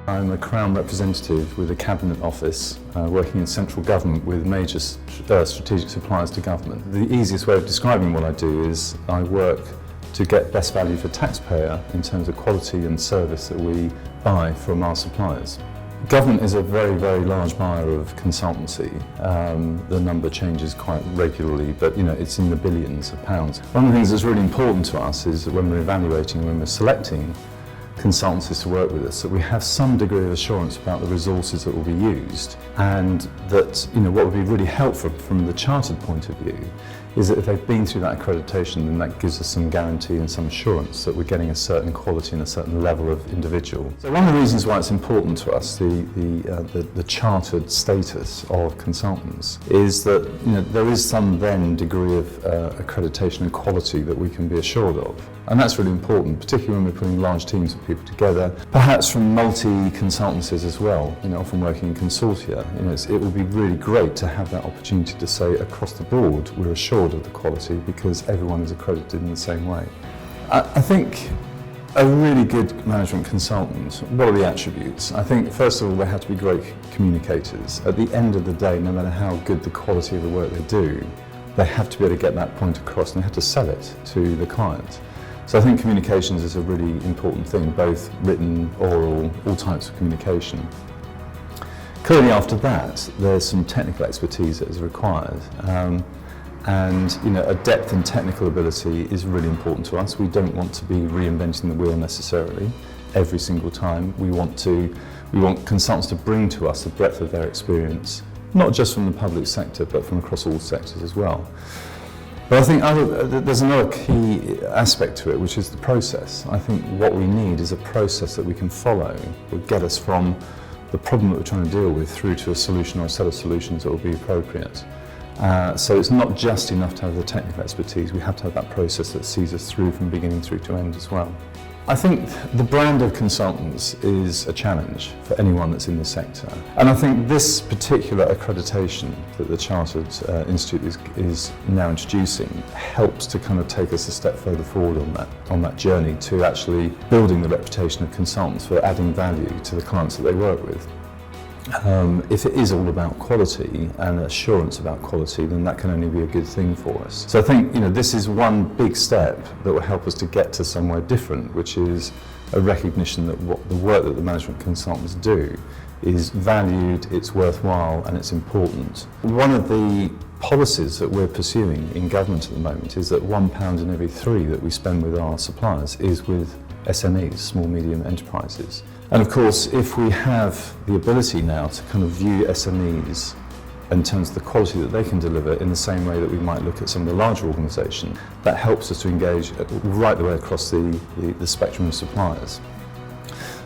I'm a Crown representative with a Cabinet Office working in central government with major strategic suppliers to government. The easiest way of describing what I do is I work to get best value for taxpayer in terms of quality and service that we buy from our suppliers. Government is a very, very large buyer of consultancy. The number changes quite regularly, but it's in the billions of pounds. One of the things that's really important to us is that when we're evaluating, when we're selecting consultancies to work with us, that we have some degree of assurance about the resources that will be used, and that what would be really helpful from the chartered point of view is that if they've been through that accreditation, then that gives us some guarantee and some assurance that we're getting a certain quality and a certain level of individual. So one of the reasons why it's important to us, the chartered status of consultants, is that there is some then degree of accreditation and quality that we can be assured of. And that's really important, particularly when we're putting large teams of people together, perhaps from multi-consultancies as well, often working in consortia. It would be really great to have that opportunity to say across the board we're assured of the quality because everyone is accredited in the same way. I think a really good management consultant, what are the attributes? I think first of all they have to be great communicators. At the end of the day, no matter how good the quality of the work they do, they have to be able to get that point across and they have to sell it to the client. So I think communications is a really important thing, both written, oral, all types of communication. Clearly after that, there's some technical expertise that is required. A depth in technical ability is really important to us. We don't want to be reinventing the wheel necessarily every single time. We want consultants to bring to us the breadth of their experience, not just from the public sector, but from across all sectors as well. But I think there's another key aspect to it, which is the process. I think what we need is a process that we can follow that will get us from the problem that we're trying to deal with through to a solution or a set of solutions that will be appropriate. So it's not just enough to have the technical expertise, we have to have that process that sees us through from beginning through to end as well. I think the brand of consultants is a challenge for anyone that's in the sector. And I think this particular accreditation that the Chartered Institute is now introducing helps to kind of take us a step further forward on that journey to actually building the reputation of consultants for adding value to the clients that they work with. If it is all about quality and assurance about quality, then that can only be a good thing for us. So I think this is one big step that will help us to get to somewhere different, which is a recognition that the work that the management consultants do is valued, it's worthwhile and it's important. One of the policies that we're pursuing in government at the moment is that £1 in every 3 that we spend with our suppliers is with SMEs, small medium enterprises. And of course, if we have the ability now to kind of view SMEs in terms of the quality that they can deliver in the same way that we might look at some of the larger organisations, that helps us to engage right the way across the spectrum of suppliers.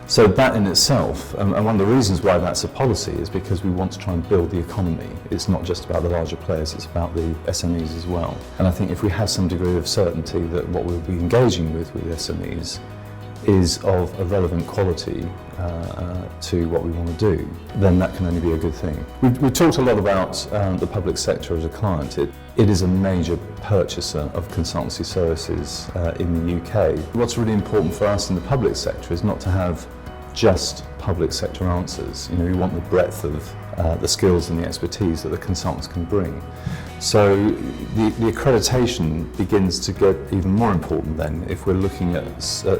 So that in itself, and one of the reasons why that's a policy is because we want to try and build the economy. It's not just about the larger players, it's about the SMEs as well. And I think if we have some degree of certainty that what we'll be engaging with SMEs is of a relevant quality to what we want to do, then that can only be a good thing. We've talked a lot about the public sector as a client. It is a major purchaser of consultancy services in the UK. What's really important for us in the public sector is not to have just public sector answers. We want the breadth of the skills and the expertise that the consultants can bring. So the accreditation begins to get even more important then if we're looking at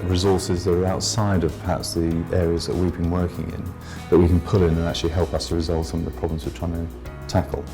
resources that are outside of perhaps the areas that we've been working in, that we can pull in and actually help us to resolve some of the problems we're trying to tackle.